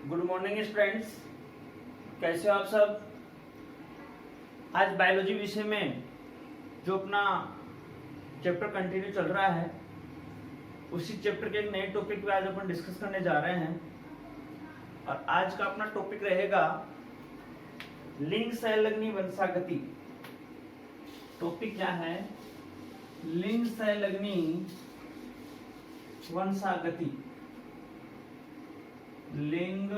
Good morning students, कैसे हो आप सब। आज बायोलॉजी विषय में जो अपना चैप्टर कंटिन्यू चल रहा है उसी चैप्टर के एक नए टॉपिक पे आज अपन डिस्कस करने जा रहे हैं। और आज का अपना टॉपिक रहेगा लिंग संलग्नी वंशागति। टॉपिक क्या है? लिंग संलग्नी वंशागति। लिंग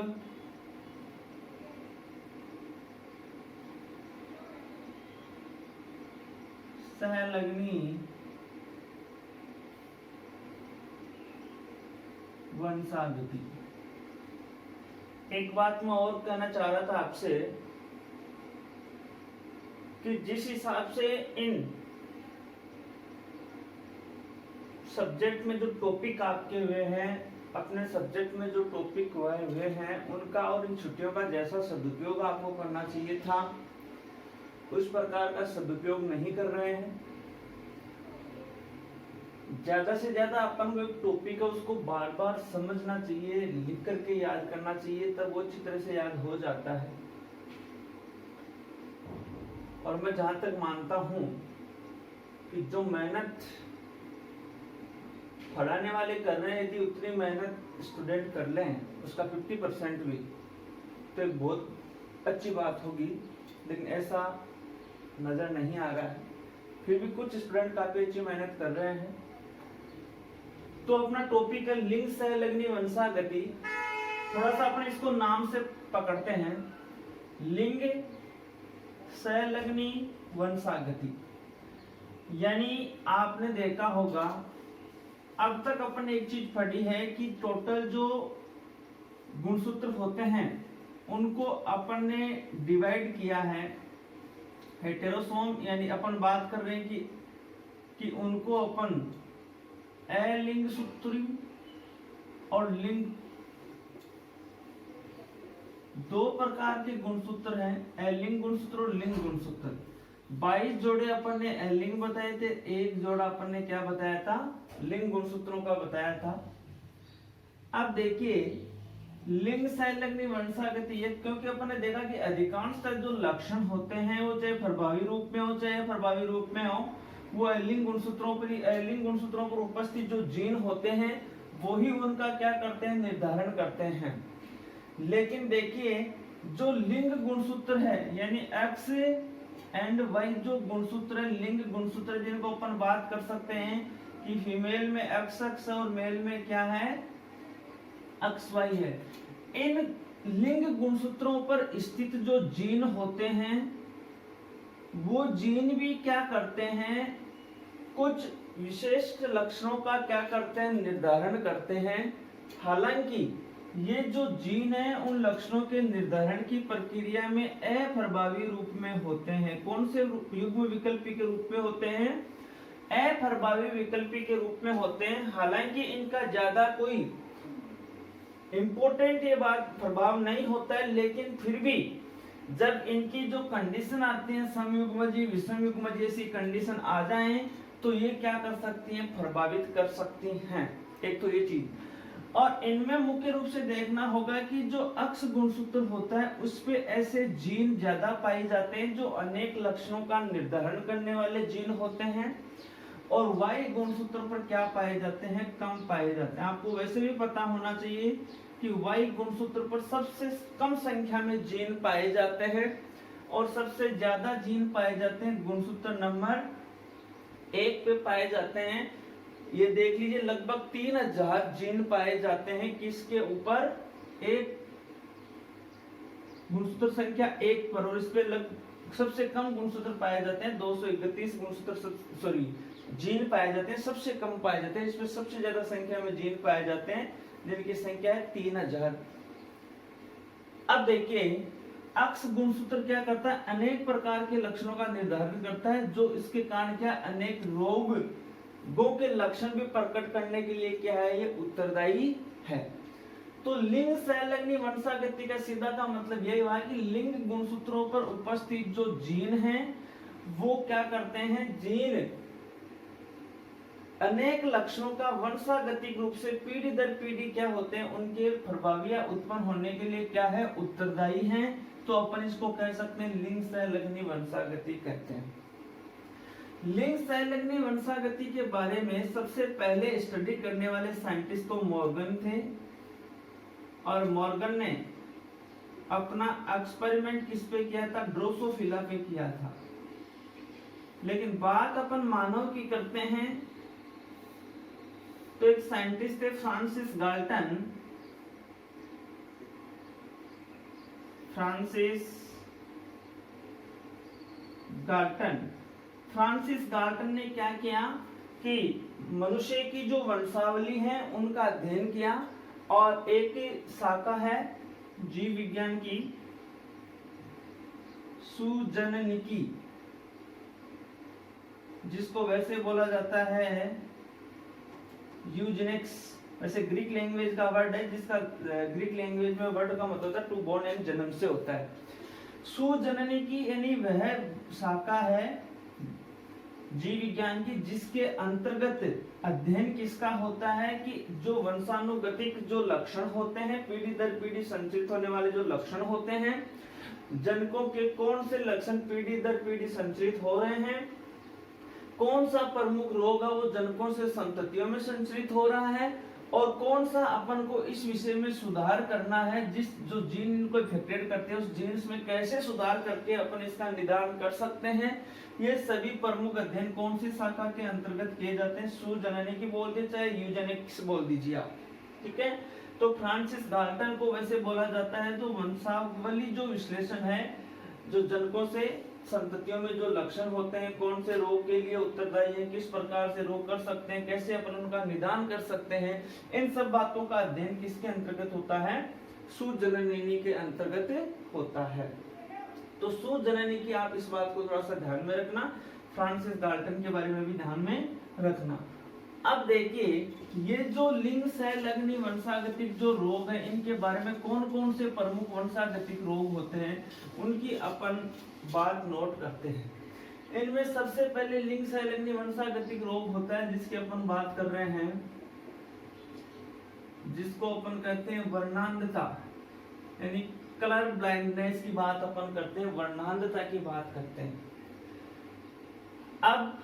संलग्नी वंशागति। एक बात मैं और कहना चाह रहा था आपसे कि जिस हिसाब से इन सब्जेक्ट में जो टॉपिक आपके हुए हैं, अपने सब्जेक्ट में जो टॉपिक हुए हैं उनका और इन छुट्टियों का जैसा सदुपयोग आपको करना चाहिए था उस प्रकार का सदुपयोग नहीं कर रहे हैं। ज्यादा से ज्यादा अपन को एक टॉपिक है उसको बार बार समझना चाहिए, लिख करके याद करना चाहिए, तब वो अच्छी तरह से याद हो जाता है। और मैं जहां तक मानता हूं कि जो मेहनत पढ़ाने वाले कर रहे हैं यदि उतनी मेहनत स्टूडेंट कर लें उसका 50% भी तो एक बहुत अच्छी बात होगी, लेकिन ऐसा नजर नहीं आ रहा है। फिर भी कुछ स्टूडेंट काफी अच्छी मेहनत कर रहे हैं। तो अपना टॉपिक है लिंग संलग्नी वंशागति। थोड़ा सा अपने इसको नाम से पकड़ते हैं, लिंग संलग्नी वंशागति। यानी आपने देखा होगा अब तक अपन एक चीज पढ़ी है कि टोटल जो गुणसूत्र होते हैं उनको अपन ने डिवाइड किया है हेटेरोसोम, यानी अपन बात कर रहे हैं कि उनको अपन अलिंग सूत्री और लिंग, दो प्रकार के गुणसूत्र हैं, अलिंग गुणसूत्र और लिंग गुणसूत्र। 22 जोड़े अपन ने अलिंग बताए थे, एक जोड़ा अपन ने क्या बताया था? लिंग गुणसूत्रों का बताया था। अब देखिए लिंग संलग्नी वंशागति, क्योंकि अपन ने देखा कि अधिकांशतः जो लक्षण होते हैं वो चाहे प्रभावी रूप में हो चाहे अप्रभावी रूप में हो, वो लिंग गुणसूत्रों पर उपस्थित जो जीन होते हैं वो ही उनका क्या करते हैं? निर्धारण करते हैं। लेकिन देखिए जो लिंग गुणसूत्र है यानी एक्स एंड वाई जो गुणसूत्र है, लिंग गुणसूत्र जिनको अपन बात कर सकते हैं कि फीमेल में एक्स अक्ष और मेल में क्या है? एक्स वाई है। इन लिंग गुणसूत्रों पर स्थित जो जीन होते हैं वो जीन भी क्या करते हैं? कुछ विशिष्ट लक्षणों का क्या करते हैं? निर्धारण करते हैं। हालांकि ये जो जीन है उन लक्षणों के निर्धारण की प्रक्रिया में अप्रभावी रूप में होते हैं। कौन से युग्म विकल्पी के रूप में होते हैं? अप्रभावी विकल्पी के रूप में होते हैं। हालांकि इनका ज्यादा कोई इंपॉर्टेंट ये बात प्रभाव नहीं होता है, लेकिन फिर भी जब इनकी जो कंडीशन आती है समयुग्मजी विषम युग्मजी ऐसी कंडीशन आ जाए तो ये क्या कर सकती हैं? प्रभावित कर सकती हैं। एक तो ये चीज। और इनमें मुख्य रूप से देखना होगा कि जो अक्ष गुणसूत्र होता है उस पे ऐसे जीन ज्यादा पाए जाते हैं जो अनेक लक्षणों का निर्धारण करने वाले जीन होते हैं, और वाई गुणसूत्र पर क्या पाए जाते हैं? कम पाए जाते हैं। आपको वैसे भी पता होना चाहिए कि वाई गुणसूत्र पर सबसे कम संख्या में जीन पाए जाते हैं और सबसे ज्यादा जीन पाए जाते हैं गुणसूत्र नंबर 1 पे पाए जाते हैं। ये देख लीजिए लगभग 3000 जीन पाए जाते हैं किसके ऊपर? एक गुणसूत्र संख्या 1 पर, और इस पे सबसे कम गुणसूत्र पाए जाते हैं 231 गुणसूत्र जीन पाए जाते हैं, सबसे कम पाए जाते हैं। इसमें सबसे ज्यादा संख्या में जीन पाए जाते हैं जिनकी संख्या है 3000। अब देखिए अक्ष गुणसूत्र क्या करता है? अनेक प्रकार के लक्षणों का निर्धारण करता है जो इसके कारण क्या अनेक रोगों के लक्षण भी प्रकट करने के लिए क्या है? ये उत्तरदायी है। तो लिंग संलग्नी वंशागति का सीधा का मतलब यही हुआ कि लिंग गुणसूत्रों पर उपस्थित जो जीन हैं वो क्या करते हैं? जीन अनेक लक्षणों का वंशागतिक रूप से पीढ़ी दर पीढ़ी क्या होते हैं, उनके प्रभावियां उत्पन्न होने के लिए क्या है, उत्तरदायी हैं। तो अपन इसको कह सकते हैं लिंग संलग्नी वंशागति कहते हैं। लिंग संलग्नी वंशागति के बारे में सबसे पहले स्टडी करने वाले साइंटिस्ट तो मॉर्गन थे, और मॉर्गन ने अपना एक्सपेरिमेंट किस पे किया था, ड्रोसोफिला पे किया था। लेकिन बात अपन मानव की करते हैं तो एक साइंटिस्ट थे फ्रांसिस गाल्टन। फ्रांसिस गाल्टन ने क्या किया कि मनुष्य की जो वंशावली है उनका अध्ययन किया, और एक शाखा है जीव विज्ञान की सुजननिकी, जिसको वैसे बोला जाता है यूजेनिक्स। वैसे ग्रीक लैंग्वेज का वर्ड है, जिसका ग्रीक लैंग्वेज में वर्ड का मतलब होता है टू बोर्न, यानी जन्म से होता है। सुजननिकी यानी वह शाखा है जीव विज्ञान की जिसके अंतर्गत अध्ययन किसका होता है कि जो वंशानुगतिक जो लक्षण होते हैं, पीढ़ी दर पीढ़ी संचित होने वाले जो लक्षण होते हैं, जनकों के कौन से लक्षण पीढ़ी दर पीढ़ी संचित हो रहे हैं, कौन सा प्रमुख रोग है वो जनकों से संततियों में संचरित हो रहा है, और कौन सा अपन को इस विषय में सुधार करना है, जिस जो जीन को इफेक्टेड करते हैं उस जीन्स में कैसे सुधार करके अपन इसका निदान कर सकते हैं। ये सभी प्रमुख अध्ययन कौन सी शाखा के अंतर्गत किए जाते हैं, सुजननिकी बोल दीजिए चाहे यूजेनिक्स बोल दीजिए आप, ठीक है। तो फ्रांसिस गाल्टन को वैसे बोला जाता है तो वंशावली जो विश्लेषण है, जो जनकों से संततियों में जो लक्षण होते हैं, कौन से रोग के लिए उत्तरदायी है, किस प्रकार से रोग कर सकते हैं, कैसे अपन उनका निदान कर सकते हैं, इन सब बातों का अध्ययन किसके अंतर्गत होता है, सुजननिकी के अंतर्गत होता है। तो सुजननिकी, आप इस बात को थोड़ा सा ध्यान में रखना, फ्रांसिस गाल्टन के बारे में भी ध्यान में रखना। अब देखिए ये जो लिंग संलग्नी वंशागतिक जो रोग है, इनके बारे में कौन कौन से प्रमुख वंशागतिक रोग होते हैं उनकी अपन बात नोट करते हैं। इनमें सबसे पहले लिंग संलग्नी वंशागतिक रोग होता है जिसकी अपन बात कर रहे हैं, जिसको अपन कहते हैं वर्णांधता, यानी कलर ब्लाइंडनेस की बात अपन करते हैं, वर्णांधता की बात करते हैं। अब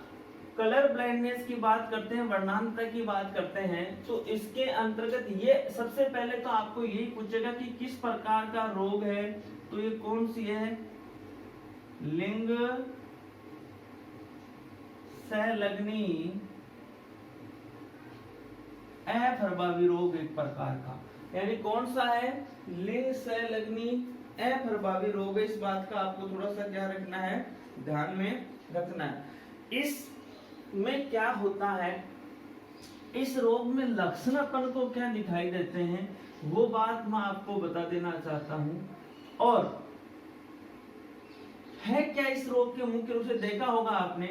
कलर ब्लाइंडनेस की बात करते हैं, वर्णांधता की बात करते हैं, तो इसके अंतर्गत ये सबसे पहले तो आपको यही पूछेगा कि किस प्रकार का रोग है, तो ये कौन सी है, लिंग संलग्नी अप्रभावी रोग एक प्रकार का, यानी कौन सा है, लिंग संलग्नी अप्रभावी रोग है। इस बात का आपको थोड़ा सा क्या रखना है, ध्यान में रखना है। इस में क्या होता है, इस रोग में लक्षण अपन को क्या दिखाई देते हैं वो बात मैं आपको बता देना चाहता हूं। और है क्या इस रोग के मुख्य रूप से देखा होगा आपने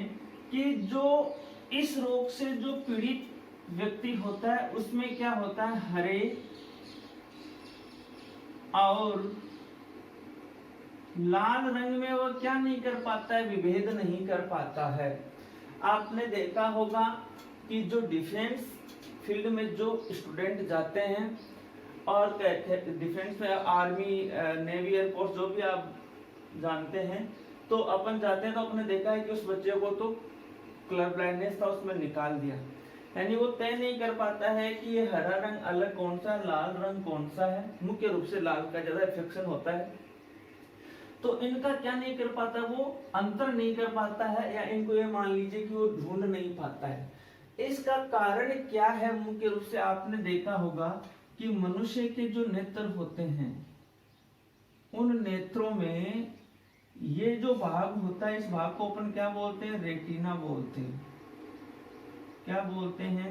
कि जो इस रोग से जो पीड़ित व्यक्ति होता है उसमें क्या होता है, हरे और लाल रंग में वो क्या नहीं कर पाता है, विभेद नहीं कर पाता है। आपने देखा होगा कि जो डिफेंस फील्ड में जो स्टूडेंट जाते हैं और डिफेंस में आर्मी नेवी एयरफोर्स जो भी आप जानते हैं, तो अपन जाते हैं तो आपने देखा है कि उस बच्चे को तो कलर ब्लाइंडनेस था, उसमें निकाल दिया, यानी वो तय नहीं कर पाता है कि ये हरा रंग अलग कौन सा, लाल रंग कौन सा है। मुख्य रूप से लाल का ज्यादा इफेक्शन होता है, तो इनका क्या नहीं कर पाता, वो अंतर नहीं कर पाता है, या इनको ये मान लीजिए कि वो ढूंढ नहीं पाता है। इसका कारण क्या है, मुख्य रूप से आपने देखा होगा कि मनुष्य के जो नेत्र होते हैं उन नेत्रों में ये जो भाग होता है, इस भाग को अपन क्या बोलते हैं, रेटिना बोलते हैं। क्या बोलते हैं,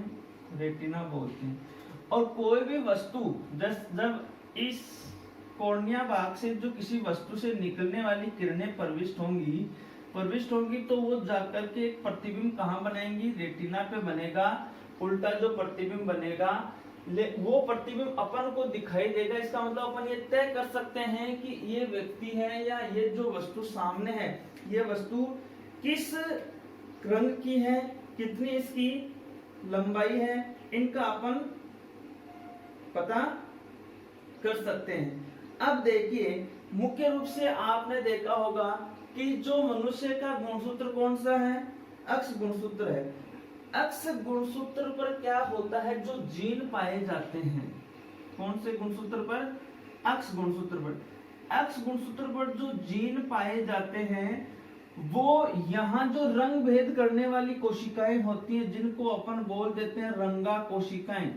रेटिना बोलते हैं। और कोई भी वस्तु जब इस कॉर्निया भाग से जो किसी वस्तु से निकलने वाली किरणें प्रविष्ट होंगी तो वो जाकर के एक प्रतिबिंब कहाँ बनाएंगी, रेटिना पे बनेगा। उल्टा जो प्रतिबिंब बनेगा वो प्रतिबिंब अपन को दिखाई देगा। इसका मतलब अपन ये तय कर सकते हैं कि ये व्यक्ति है या ये जो वस्तु सामने है, ये वस्तु किस रंग की है, कितनी इसकी लंबाई है, इनका अपन पता कर सकते हैं। अब देखिए मुख्य रूप से आपने देखा होगा कि जो मनुष्य का गुणसूत्र कौन सा है, अक्ष गुणसूत्र है। अक्ष गुणसूत्र पर क्या होता है, जो जीन पाए जाते हैं, कौन से गुणसूत्र पर, अक्ष गुणसूत्र पर। अक्ष गुणसूत्र पर जो जीन पाए जाते हैं वो यहाँ जो रंग भेद करने वाली कोशिकाएं होती हैं, जिनको अपन बोल देते हैं रंगा कोशिकाएं।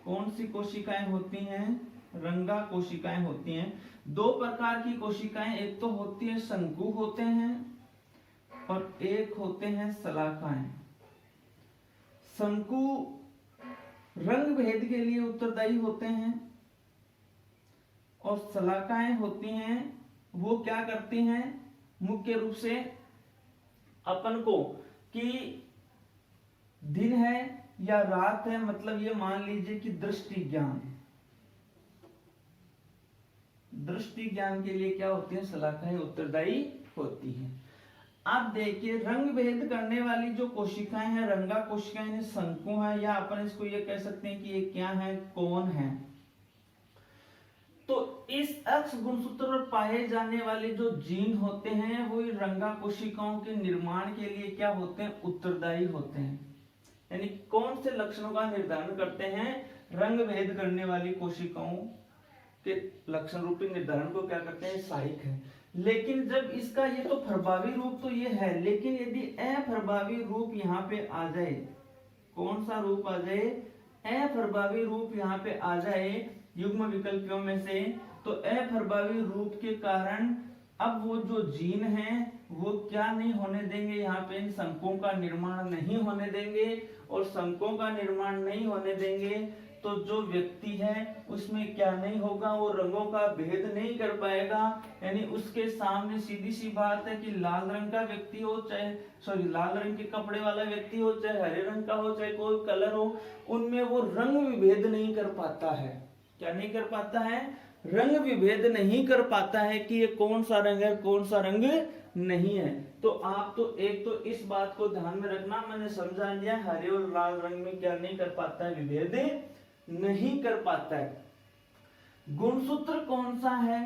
कौन सी कोशिकाएं होती हैं, रंगा कोशिकाएं होती हैं। दो प्रकार की कोशिकाएं, एक तो होती है शंकु होते हैं और एक होते हैं शलाकाएं। शंकु रंग भेद के लिए उत्तरदायी होते हैं और शलाकाएं होती हैं वो क्या करती हैं, मुख्य रूप से अपन को कि दिन है या रात है, मतलब ये मान लीजिए कि दृष्टि ज्ञान, दृष्टि ज्ञान के लिए क्या होती है, शलाकाएं उत्तरदायी होती हैं। आप देखिए रंग भेद करने वाली जो कोशिकाएं हैं, रंगा कोशिकाएं शंकु है, या अपन इसको ये कह सकते हैं कि ये क्या है, कोन है। तो इस अक्ष गुणसूत्र पर पाए जाने वाले जो जीन होते हैं वो रंगा कोशिकाओं के निर्माण के लिए क्या होते हैं, उत्तरदायी होते हैं। यानी कौन से लक्षणों का निर्धारण करते हैं, रंग भेद करने वाली कोशिकाओं के लक्षण रूपी निर्धारण को क्या करते हैं, सहायक है। लेकिन जब इसका ये तो प्रभावी रूप तो ये है, लेकिन यदि अप्रभावी रूप यहाँ पे आ जाए, कौन सा रूप आ जाए, अप्रभावी रूप यहाँ पे आ जाए युग्म विकल्पियों में से, तो अप्रभावी रूप के कारण अब वो जो जीन है वो क्या नहीं होने देंगे, यहाँ पे इन शंकुओं का निर्माण नहीं होने देंगे, और शंकुओं का निर्माण नहीं होने देंगे तो जो व्यक्ति है उसमें क्या नहीं होगा, वो रंगों का भेद नहीं कर पाएगा। यानी उसके सामने सीधी सी बात है कि लाल रंग का व्यक्ति हो, चाहे लाल रंग के कपड़े वाला व्यक्ति हो, चाहे हरे रंग का हो, चाहे कोई कलर हो, उनमें वो रंग विभेद नहीं कर पाता है। क्या नहीं कर पाता है, रंग विभेद नहीं कर पाता है कि ये कौन सा रंग है, कौन सा रंग नहीं है। तो आप तो एक तो इस बात को ध्यान में रखना, मैंने समझा दिया, हरे और लाल रंग में क्या नहीं कर पाता है, विभेद नहीं कर पाता है। गुणसूत्र कौन सा है,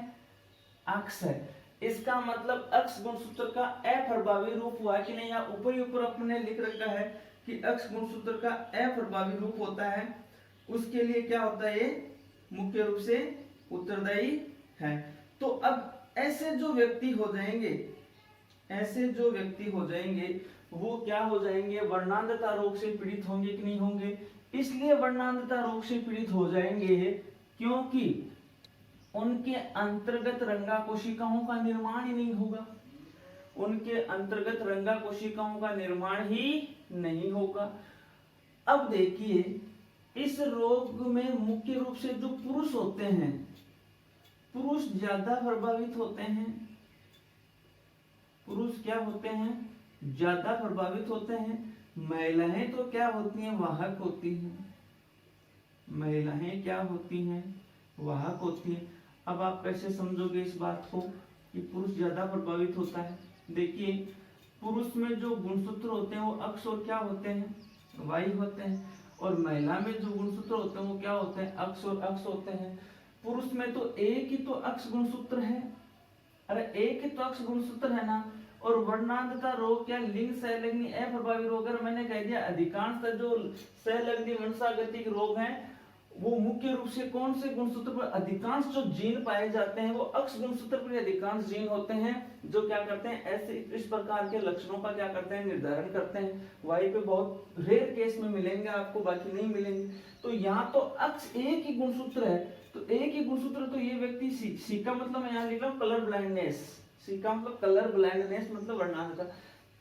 अक्ष है। इसका मतलब अक्ष गुणसूत्र का अप्रभावी रूप हुआ कि नहीं, या ऊपर ही ऊपर अपने लिख रखा है कि अक्ष गुणसूत्र का अप्रभावी रूप होता है, उसके लिए क्या होता है, ये मुख्य रूप से उत्तरदायी है। तो अब ऐसे जो व्यक्ति हो जाएंगे, ऐसे जो व्यक्ति हो जाएंगे वो क्या हो जाएंगे, वर्णांधता रोग से पीड़ित होंगे कि नहीं होंगे। इसलिए वर्णांधता रोग से पीड़ित हो जाएंगे क्योंकि उनके अंतर्गत रंगा कोशिकाओं का निर्माण ही नहीं होगा, उनके अंतर्गत रंगा कोशिकाओं का निर्माण ही नहीं होगा। अब देखिए इस रोग में मुख्य रूप से जो पुरुष होते हैं, पुरुष ज्यादा प्रभावित होते हैं। पुरुष क्या होते हैं, ज्यादा प्रभावित होते हैं। महिलाएं तो क्या होती हैं, वाहक होती हैं। महिलाएं क्या होती हैं, वाहक होती हैं। अब आप कैसे समझोगे इस बात को कि पुरुष ज्यादा प्रभावित होता है। देखिए पुरुष में जो गुणसूत्र होते हैं वो अक्ष और क्या होते हैं, वायु होते हैं, और महिला में जो गुणसूत्र होते हैं वो क्या होते हैं, अक्ष और अक्ष होते हैं। पुरुष में तो एक ही तो अक्ष गुणसूत्र है, अरे एक ही तो अक्ष गुणसूत्र है ना। और वर्णांधता रोग क्या, लिंग सहलग्नी अप्रभावी रोग, अगर मैंने कह दिया अधिकांश जो सहलग्नी वंशागतिक रोग हैं वो मुख्य रूप से कौन से गुणसूत्र पर, अधिकांश जो जीन पाए जाते हैं वो अक्ष गुणसूत्र पर अधिकांश जीन होते हैं, जो क्या करते हैं, ऐसे इस प्रकार के लक्षणों का क्या करते हैं, निर्धारण करते हैं। वायु पे बहुत रेयर केस में मिलेंगे आपको, बाकी नहीं मिलेंगे। तो यहाँ तो अक्ष एक ही गुणसूत्र है, तो एक ही गुणसूत्र, तो ये व्यक्ति सी का मतलब मैं यहाँ लिख रहा हूँ कलर ब्लाइंडनेस, सी का मतलब कलर ब्लाइंडनेस मतलब वर्णांधता।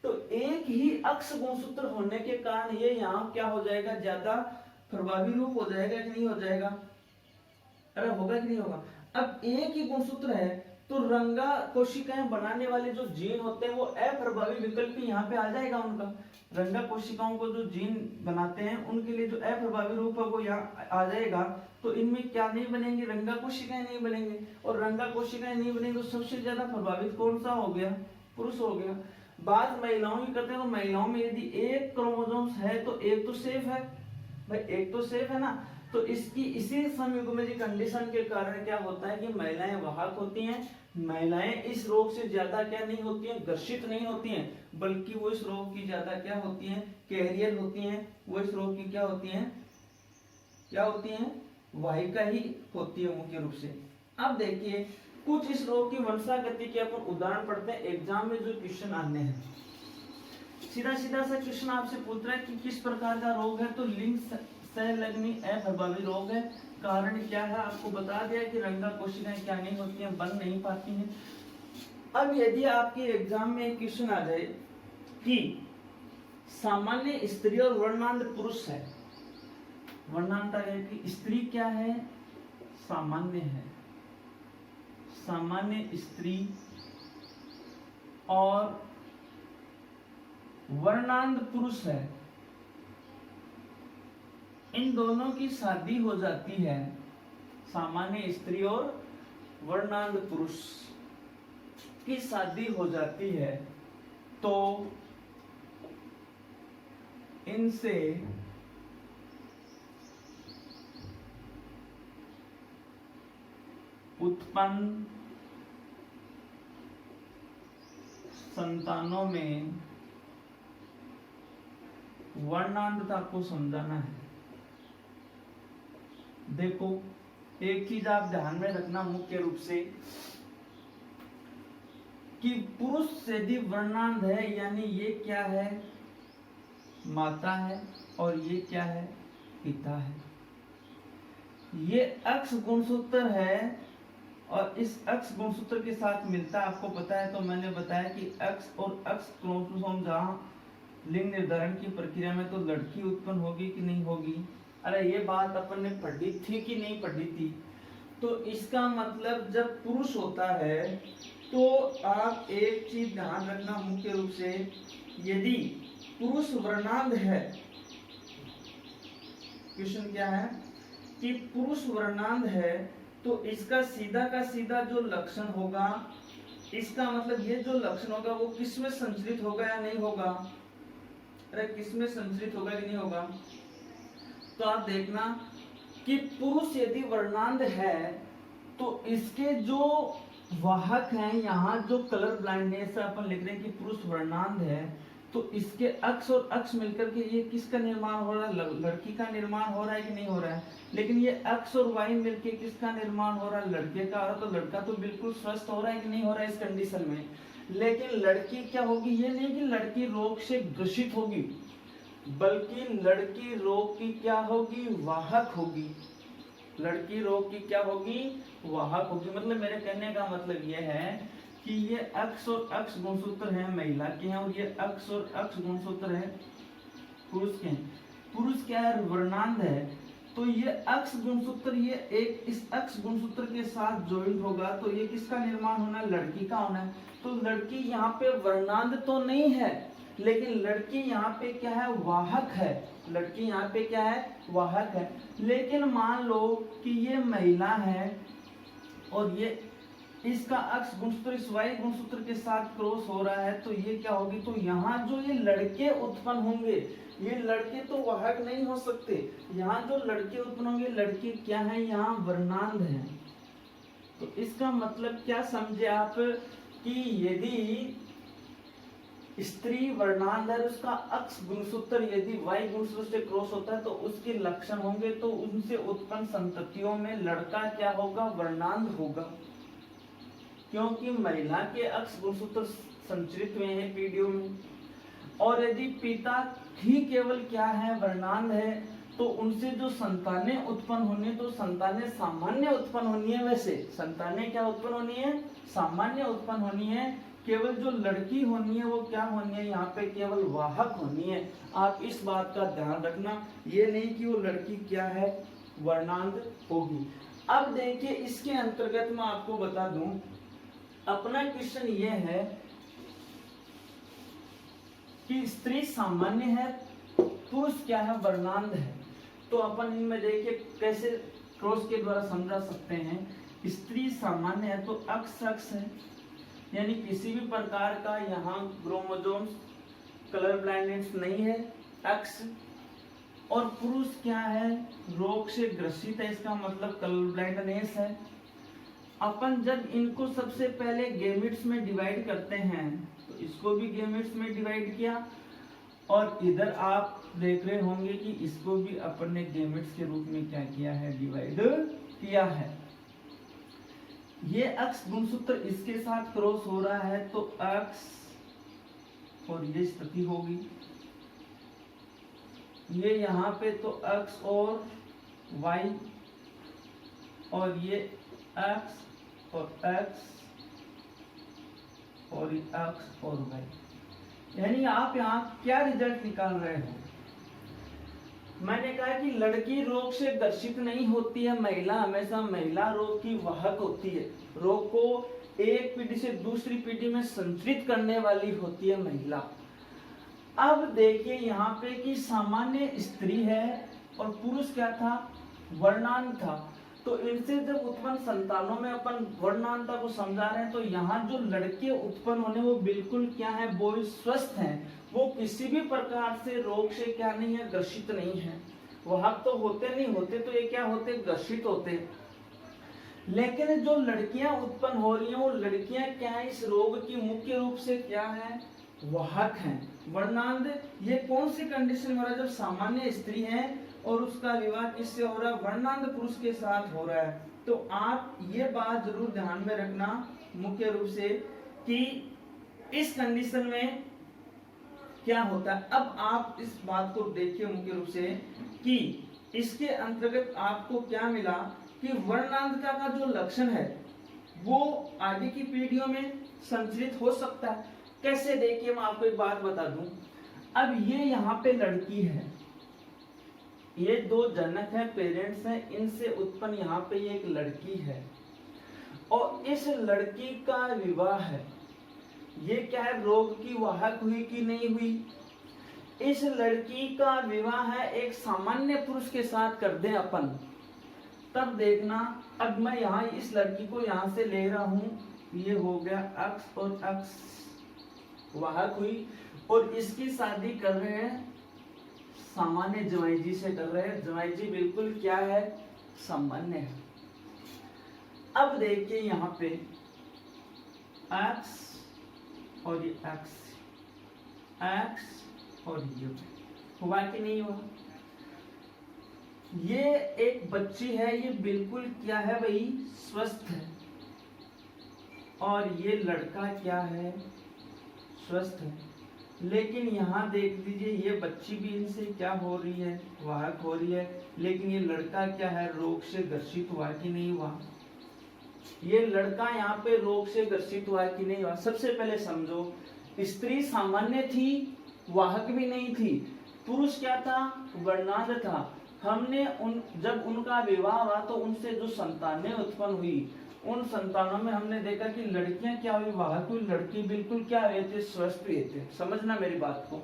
तो एक ही अक्ष गुणसूत्र होने के कारण ये यहाँ क्या हो जाएगा, ज्यादा प्रभावी रूप हो जाएगा कि नहीं हो जाएगा, अरे होगा कि नहीं होगा। अब एक ही गुणसूत्र है तो रंगा कोशिकाएं बनाने वाले जो जीन होते हैं वो अप्रभावी विकल्प यहाँ पे आ जाएगा उनका। रंगा कोशिकाओं को जो जीन बनाते हैं उनके लिए जो अप्रभावी रूप है वो यहाँ आ जाएगा। तो इनमें क्या नहीं बनेंगे, रंगा कोशिकाएं नहीं बनेंगे, और रंगा कोशिकाएं नहीं बनेंगे तो सबसे ज्यादा प्रभावित कौन सा हो गया, पुरुष हो गया। बात महिलाओं की करते हैं, तो महिलाओं में यदि एक क्रोमोसोम्स है तो एक तो सेफ है भाई, एक तो सेफ है ना। तो इसकी इसी समयुग्मजी कंडीशन के कारण क्या होता है कि महिलाएं वाहक होती हैं। महिलाएं इस रोग से ज्यादा क्या नहीं होती हैं, ग्रसित नहीं होती हैं, बल्कि वो इस रोग की ज्यादा क्या होती हैं, कैरियर होती हैं। वो इस रोग की क्या होती हैं, क्या होती हैं, वाहिका ही होती है मुख्य रूप से। अब देखिए कुछ इस रोग की वंशागति के अपन उदाहरण पढ़ते हैं, एग्जाम में जो क्वेश्चन आने हैं। सीधा सीधा सा क्वेश्चन आपसे पूछ रहा है कि किस प्रकार का रोग है, तो लिंग संलग्नी अप्रभावी रोग है। कारण क्या है, आपको बता दिया कि रंगा कोशिकाएं क्या नहीं होती हैं, बन नहीं पाती हैं। अब यदि आपके एग्जाम में एक क्वेश्चन आ जाए कि सामान्य स्त्री और वर्णांध पुरुष है, वर्णांता है कि स्त्री क्या है, सामान्य है, सामान्य स्त्री और वर्णांध पुरुष है, इन दोनों की शादी हो जाती है, सामान्य स्त्री और वर्णांध पुरुष की शादी हो जाती है, तो इनसे उत्पन्न संतानों में वर्णांधता को समझाना है। देखो एक चीज आप ध्यान में रखना मुख्य रूप से कि पुरुष यदि वर्णांध है, यानी ये क्या है, माता है, और ये क्या है, पिता है। ये अक्ष गुणसूत्र है और इस अक्ष गुणसूत्र के साथ मिलता है, आपको पता है। तो मैंने बताया कि अक्ष और अक्ष क्रोमोसोम जहां लिंग निर्धारण की प्रक्रिया में, तो लड़की उत्पन्न होगी कि नहीं होगी। अरे ये बात अपन ने पढ़ी थी कि नहीं पढ़ी थी। तो इसका मतलब जब पुरुष होता है तो आप एक चीज ध्यान रखना मुख्य रूप से, यदि पुरुष वर्णांध है, क्वेश्चन क्या है कि पुरुष वर्णांध है, तो इसका सीधा का सीधा जो लक्षण होगा, इसका मतलब ये जो लक्षण होगा वो किसमें संचरित होगा या नहीं होगा। अरे किसमें संचरित होगा कि नहीं होगा। तो आप देखना कि पुरुष यदि वर्णांध है तो इसके जो वाहक हैं, यहाँ जो कलर ब्लाइंडनेस से अपन लिख रहे हैं कि पुरुष वर्णांध है, तो इसके अक्ष और अक्ष मिलकर के ये किसका निर्माण हो रहा है, लड़की का निर्माण हो रहा है कि नहीं हो रहा है। लेकिन ये अक्ष और वाई मिलके किसका निर्माण हो रहा है, लड़के का। और तो लड़का तो बिल्कुल स्वस्थ हो रहा है कि नहीं हो रहा है इस कंडीशन में। लेकिन लड़की क्या होगी, ये नहीं कि लड़की रोग से ग्रसित होगी, बल्कि लड़की रोग की क्या होगी, वाहक होगी। लड़की रोग की क्या होगी, वाहक होगी। मतलब मेरे कहने का मतलब यह है कि ये अक्ष और अक्ष गुणसूत्र है महिला के हैं, और ये अक्ष और अक्ष गुणसूत्र है पुरुष के। पुरुष क्या है, वर्णांध है, तो ये अक्ष गुणसूत्र ये एक इस अक्ष गुणसूत्र के साथ ज्वाइंट होगा, तो ये किसका निर्माण होना है, लड़की का होना है। तो लड़की यहाँ पे वर्णांध तो नहीं है, लेकिन लड़की यहाँ पे क्या है, वाहक है। लड़की यहाँ पे क्या है, वाहक है। लेकिन मान लो कि ये महिला है और ये इसका अक्ष गुणसूत्र इस वाई गुणसूत्र के साथ क्रॉस हो रहा है, तो ये क्या होगी, तो यहाँ जो ये लड़के उत्पन्न होंगे, ये लड़के तो वाहक नहीं हो सकते। यहाँ जो लड़के उत्पन्न होंगे, लड़के क्या है, यहाँ वर्णांध है। तो इसका मतलब क्या समझे आप कि यदि स्त्री वर्णांध है, उसका अक्ष गुणसूत्र यदि वाई गुणसूत्र से क्रॉस होता है तो उसके लक्षण होंगे, तो उनसे उत्पन्न संततियों में लड़का क्या होगा, वर्णांध होगा, क्योंकि महिला के अक्ष गुणसूत्र संचरित हुए हैं पीढ़ियों में। और यदि पिता ही केवल क्या है, वर्णांध है, तो उनसे जो संतानें उत्पन्न होनी है, तो संतानें सामान्य उत्पन्न होनी है। वैसे संतानें क्या उत्पन्न होनी है, सामान्य उत्पन्न होनी है। केवल जो लड़की होनी है वो क्या होनी है, यहाँ पे केवल वाहक होनी है। आप इस बात का ध्यान रखना, ये नहीं कि वो लड़की क्या है, वर्णांध होगी। अब देखिए इसके अंतर्गत मैं आपको बता दूं, अपना क्वेश्चन ये है कि स्त्री सामान्य है, पुरुष क्या है, वर्णांध है। तो अपन इनमें देखिए कैसे क्रॉस के द्वारा समझा सकते हैं। स्त्री सामान्य है तो अक्ष अक्ष है, यानी किसी भी प्रकार का यहाँ क्रोमोसोम्स कलर ब्लाइंडनेस नहीं है, एक्स। और पुरुष क्या है, रोग से ग्रसित है, इसका मतलब कलर ब्लाइंडनेस है। अपन जब इनको सबसे पहले गैमेट्स में डिवाइड करते हैं तो इसको भी गैमेट्स में डिवाइड किया, और इधर आप देख रहे होंगे कि इसको भी अपन ने गैमेट्स के रूप में क्या किया है, डिवाइड किया है। ये एक्स गुणसूत्र इसके साथ क्रॉस हो रहा है तो एक्स और ये स्थिति होगी, ये यहाँ पे तो एक्स और वाई, और ये एक्स और एक्स और ये एक्स और वाई। यानी आप यहाँ क्या रिजल्ट निकाल रहे हो, मैंने कहा कि लड़की रोग से ग्रसित नहीं होती है, महिला हमेशा महिला रोग की वाहक होती है। रोग को एक पीढ़ी से दूसरी पीढ़ी में संचरित करने वाली होती है महिला। अब देखिए यहाँ पे कि सामान्य स्त्री है और पुरुष क्या था, वर्णांध था। तो इनसे जब उत्पन्न संतानों में अपन वर्णांधता को समझा रहे हैं, तो यहाँ जो लड़के उत्पन्न होने वो बिल्कुल क्या है, वो स्वस्थ हैं, वो किसी भी प्रकार से रोग से क्या नहीं है, ग्रसित नहीं है। वाहक तो होते नहीं, होते तो ये क्या होते, ग्रसित होते। लेकिन जो लड़कियां उत्पन्न हो रही हैं वो लड़कियां क्या है, इस रोग की मुख्य रूप से क्या है, वाहक हैं, वर्णांध। ये कौन सी कंडीशन हो रहा है, जब सामान्य स्त्री है और उसका विवाह किससे हो रहा है, वर्णांध पुरुष के साथ हो रहा है। तो आप ये बात जरूर ध्यान में रखना मुख्य रूप से कि इस कंडीशन में क्या होता है। अब आप इस बात को देखिए मुख्य रूप से कि इसके अंतर्गत आपको क्या मिला कि वर्णांधता का जो लक्षण है वो आगे की पीढ़ियों में संचरित हो सकता है। कैसे, देखिए मैं आपको एक बात बता दूं। अब ये यहाँ पे लड़की है, ये दो जनक हैं, पेरेंट्स हैं, इनसे उत्पन्न यहाँ पे ये एक लड़की है और इस लड़की का विवाह है। ये क्या है, रोग की वाहक हुई कि नहीं हुई। इस लड़की का विवाह है एक सामान्य पुरुष के साथ कर दें अपन, तब देखना। अब मैं यहाँ इस लड़की को यहाँ से ले रहा हूं, ये हो गया एक्स और एक्स वाहक हुई, और इसकी शादी कर रहे हैं सामान्य जवाई जी से कर रहे हैं। जवाई जी बिल्कुल क्या है, सामान्य है। अब देखिए यहाँ पे एक्स और ये एक्स, एक्स और ये हुआ कि नहीं हुआ। ये एक बच्ची है, ये बिल्कुल क्या है भाई, स्वस्थ है, और ये लड़का क्या है, स्वस्थ है। लेकिन यहाँ देख लीजिए ये बच्ची भी इनसे क्या हो रही है, वाहक हो रही है, लेकिन ये लड़का क्या है, रोग से ग्रसित हुआ कि नहीं हुआ। ये लड़का यहाँ पे रोग से ग्रसित हुआ कि नहीं हुआ। सबसे पहले समझो, स्त्री सामान्य थी, वाहक भी नहीं थी, पुरुष क्या था, वर्णांध था। हमने जब उनका विवाह हुआ तो उनसे जो संतानें उत्पन्न हुई, उन संतानों में हमने देखा कि लड़कियां क्या हुई, वाहक हुई, लड़की बिल्कुल क्या हुए थे, स्वस्थ हुए थे। समझना मेरी बात को।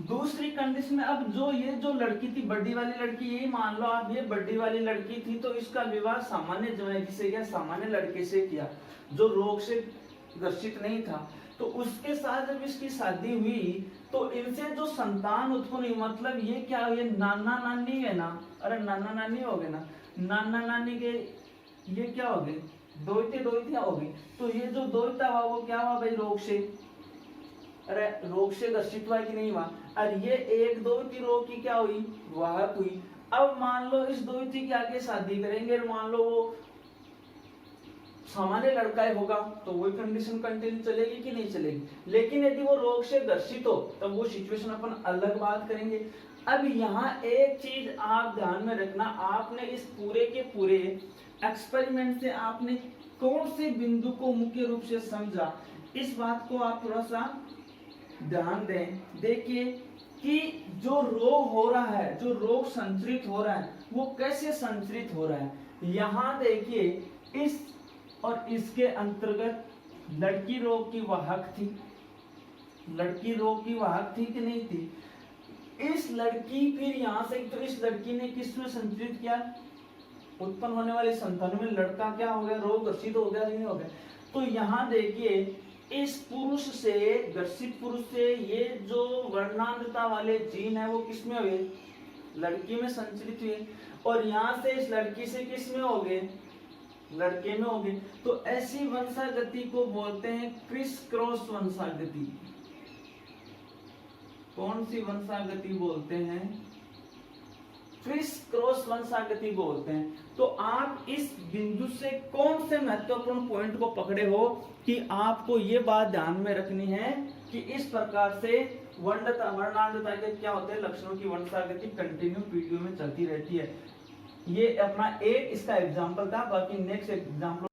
दूसरी कंडीशन में, अब जो लड़की थी, बड़ी वाली लड़की, यही मान लो आप, ये बड़ी वाली लड़की थी, तो इसका विवाह सामान्य जवाई से किया, सामान्य लड़के से किया जो रोग से ग्रसित नहीं था। तो उसके साथ जब इसकी शादी हुई तो इनसे जो संतान उत्पन्न हुई, मतलब ये क्या, ये नाना नानी है ना, अरे नाना नानी हो गए ना, नाना नानी के ये क्या हो गए, दोहितिया हो गई। तो ये जो दोहिता हुआ वो क्या हुआ भाई, रोग से, अरे रोग से ग्रसित हुआ कि नहीं हुआ। और ये एक दोहिती रोग की क्या हुई, वाहक हुई। अब मान लो इस दोहिती की आगे शादी करेंगे, मान लो वो सामान्य लड़का होगा, तो वही कंडीशन कंटिन्यू चलेगी कि नहीं चलेगी। लेकिन यदि वो रोग से ग्रसित हो तब वो सिचुएशन अपन अलग बात करेंगे। अब यहाँ एक चीज आप ध्यान में रखना, आपने इस पूरे के पूरे एक्सपेरिमेंट से आपने कौन से बिंदु को मुख्य रूप से समझा, इस बात को आप थोड़ा सा ध्यान दें। देखिए कि जो रोग हो रहा है, जो रोग संचरित हो रहा है, वो कैसे संचरित हो रहा है। यहाँ देखिए इस और इसके अंतर्गत लड़की रोग की वाहक थी, लड़की रोग की वाहक थी कि नहीं थी। इस लड़की फिर यहाँ से, तो इस लड़की ने किसमें संचरित किया, उत्पन्न होने वाले संतानों में लड़का क्या हो गया, रोग ग्रसित हो गया नहीं हो गया। तो यहाँ देखिए इस पुरुष से, गर्सित पुरुष से ये जो वर्णांधता वाले जीन है वो किसमें हुए, लड़की में संचरित हुए, और यहाँ से इस लड़की से किसमें हो गए, लड़के में हो गए। तो ऐसी वंशागति को बोलते हैं क्रिस क्रॉस वंशागति। कौन सी वंशागति बोलते हैं, क्रिस क्रॉस वंशागति बोलते हैं। तो आप इस बिंदु से कौन से महत्वपूर्ण पॉइंट को पकड़े हो कि आपको ये बात ध्यान में रखनी है कि इस प्रकार से वर्णांधता के क्या होते हैं लक्षणों की वंशागति कंटिन्यू पीढ़ियों में चलती रहती है। ये अपना एक इसका एग्जाम्पल था, बाकी नेक्स्ट एग्जाम्पल